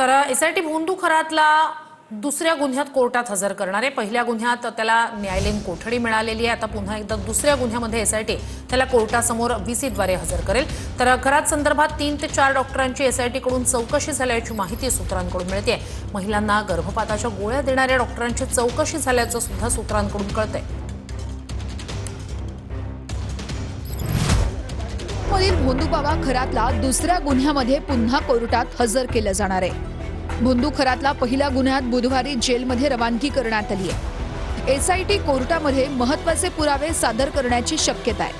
तर एसआयटी भोंदू खरातला दुसऱ्या गुन्ह्यात कोर्टात हजर करणार आहे। पहिल्या गुन्ह्यात त्याला न्यायालयीन कोठडी मिळालेली आहे। आता पुन्हा एकदा दुसऱ्या गुन्ह्यामध्ये एसआयटी त्याला कोर्टासमोर व्हीसीद्वारे हजर करेल। तर खरात संदर्भात 3 ते 4 डॉक्टरांची एसआयटी कडून चौकशी झाल्याची माहिती सूत्रांकडून मिळते। महिलांना गर्भपाताच्या गोळ्या देणाऱ्या डॉक्टरांची चौकशी झाल्याचं सुद्धा सूत्रांकडून कळतंय। भोंदू बाबा खरातला दुसऱ्या गुन्ह्यामध्ये पुन्हा कोर्टात हजर केलं जाणार आहे। भोंदू खरातला पहिल्या गुन्ह्यात बुधवारी जेलमध्ये रवानगी करण्यात आली आहे। एसआयटी कोर्टामध्ये महत्त्वाचे पुरावे सादर करण्याची शक्यता आहे।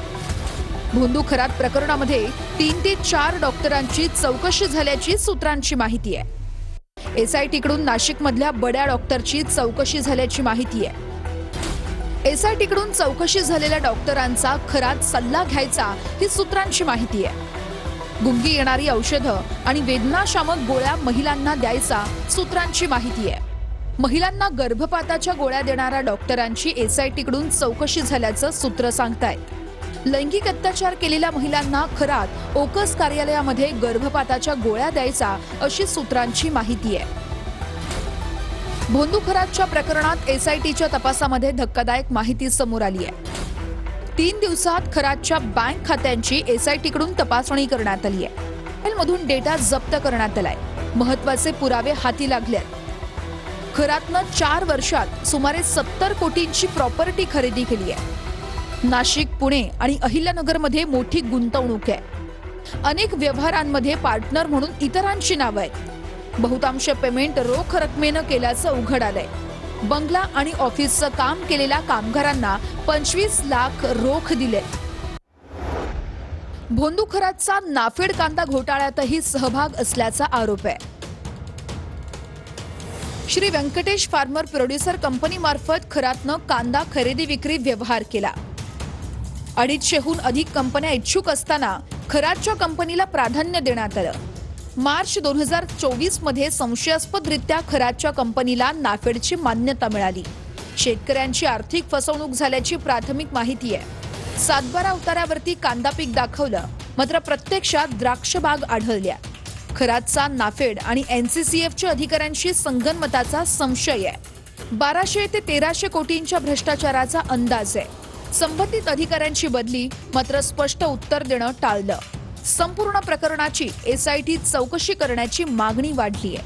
भोंदू खरात प्रकरणामध्ये 3 ते 4 डॉक्टरांची चौकशी झाल्याची सूत्रांची माहिती आहे। एसआयटी कडून नाशिकमधल्या बड्या डॉक्टरची चौकशी झाल्याची माहिती आहे। एसआयटी कडून चौकशी झालेल्या डॉक्टरांचा खरात सल्ला घ्यायचा ही सूत्रांची माहिती आहे। गुंगी येणारी औषधं आणि वेदनाशामक गोळ्या महिलांना द्यायचा सूत्रांची माहिती आहे। महिलांना गर्भपाताच्या गोळ्या देणाऱ्या डॉक्टरांची एसआयटी कडून चौकशी झाल्याचं सूत्र सांगतायत। लैंगिक अत्याचार केलेल्या महिलांना खरात ओकस कार्यालयामध्ये गर्भपाताच्या गोळ्या द्यायचा अशी सूत्रांची माहिती आहे। भोंदू खरातच्या प्रकरणात एसआयटीच्या तपासामध्ये धक्कादायक माहिती समोर आली आहे। 3 दिवसात खरातच्या बँक खात्यांची एसआयटी कडून तपासणी करण्यात आली आहे। मोबाईलमधून डेटा जप्त करण्यात आलाय। महत्त्वाचे पुरावे हाती लागलेत। खरातनं 4 वर्षात सुमारे 70 कोटींची प्रॉपर्टी खरेदी केली आहे। नाशिक, पुणे आणि अहिल्यानगरमध्ये मोठी गुंतवणूक आहे। अनेक व्यवहारांमध्ये पार्टनर म्हणून इतरांची नावं आहेत। बहुतांश पेमेंट रोख रकमेनं केल्याचं उघड आलंय। बंगला आणि ऑफिसचं काम केलेल्या कामगारांना 25 लाख रोख दिले। भोंदू खरातचा नाफेड कांदा घोटाळ्यातही सहभाग असल्याचा आरोप आहे। Shri Venkatesh farmer producer company मार्फत खरातनं कांदा खरेदी विक्री व्यवहार केला। 250हून अधिक कंपन्या इच्छुक असताना खरातच्या कंपनीला प्राधान्य देण्यात आलं। मार्च 2024 मध्ये संशयास्पदरित्या खरातच्या कंपनीला नाफेडची मान्यता मिळाली। शेतकऱ्यांची आर्थिक फसवणूक झाल्याची प्राथमिक माहिती आहे। 7/12 उतार्यावरती कांदा पीक दाखवलं, मात्र प्रत्यक्षात द्राक्ष बाग आढळल्या। खरातचा नाफेड आणि एनसीसीएफच्या अधिकाऱ्यांशी संगनमताचा संशय आहे। 1200 ते 1300 कोटींच्या भ्रष्टाचाराचा अंदाज आहे। संबंधित अधिकाऱ्यांची बदली, मात्र स्पष्ट उत्तर देणं टाळलं। संपूर्ण प्रकरणाची एसआयटी चौकशी करण्याची मागणी वाढली आहे।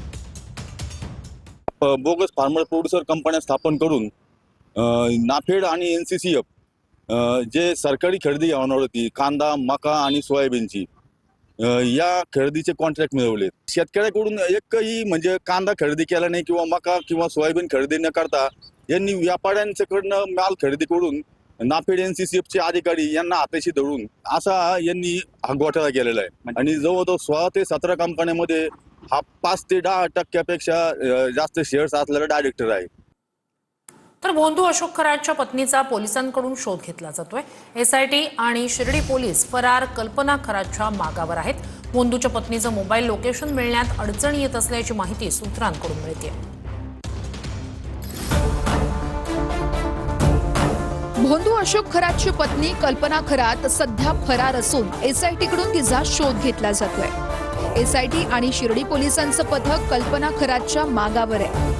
बोगस फार्मर प्रोड्युसर कंपन्या स्थापन करून नाफेड आणि एनसीसीएफ जे सरकारी खरेदी होणार होती कांदा, मका आणि सोयाबीनची, या खरेदीचे कॉन्ट्रॅक्ट मिळवले। शेतकऱ्याकडून एकही म्हणजे कांदा खरेदी केला नाही किंवा मका किंवा सोयाबीन खरेदी न करता यांनी व्यापाऱ्यांच्याकडनं माल खरेदी करून नाफेड एनसीसीएफचे अधिकारी यांना हाताशी धरून असा यांनी हा घोटाळा केलेला आहे। आणि जवळजवळ 16 ते 17 कंपन्यांमध्ये हा 5 ते 10% जास्त शेअर्स असलेला डायरेक्टर आहे। तर भोंदू अशोक खरातच्या पत्नीचा पोलिसांकडून शोध घेतला जातोय। एसआयटी आणि शिर्डी पोलीस फरार कल्पना खरातच्या मागावर आहेत। भोंदूच्या पत्नीचं मोबाईल लोकेशन मिळण्यात अडचणी येत असल्याची माहिती सूत्रांकडून मिळते। भोंदू अशोक खरातची पत्नी कल्पना खरात सध्या फरार असून एसआयटी कडून तिचा शोध घेतला जातोय। एसआयटी आणि शिर्डी पोलिसांचं पथक कल्पना खरातच्या मागावर आहे।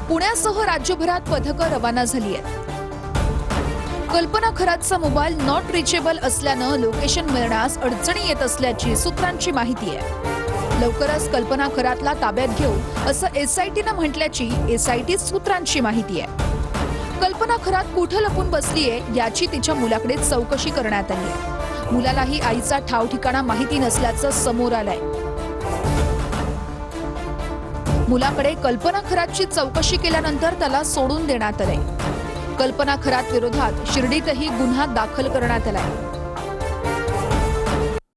पुण्यासह राज्यभरात पथकं रवाना झाली आहेत। कल्पना खरातचा मोबाईल नॉट रिचेबल असल्यानं लोकेशन मिळण्यास अडचणी येत असल्याची सूत्रांची माहिती आहे। लवकरच कल्पना खरातला ताब्यात घेऊ असं एसआयटीनं म्हटल्याची एसआयटी सूत्रांची माहिती आहे। कल्पना खरात कुठं लपून बसलीये याची तिच्या मुलाकडे चौकशी करण्यात आली आहे। मुलालाही आईचा ठाव ठिकाणा माहिती नसल्याचं समोर आलंय। मुलाकडे कल्पना खरातची चौकशी केल्यानंतर त्याला सोडून देण्यात आलंय। कल्पना खरात विरोधात शिर्डीतही गुन्हा दाखल करण्यात आलाय।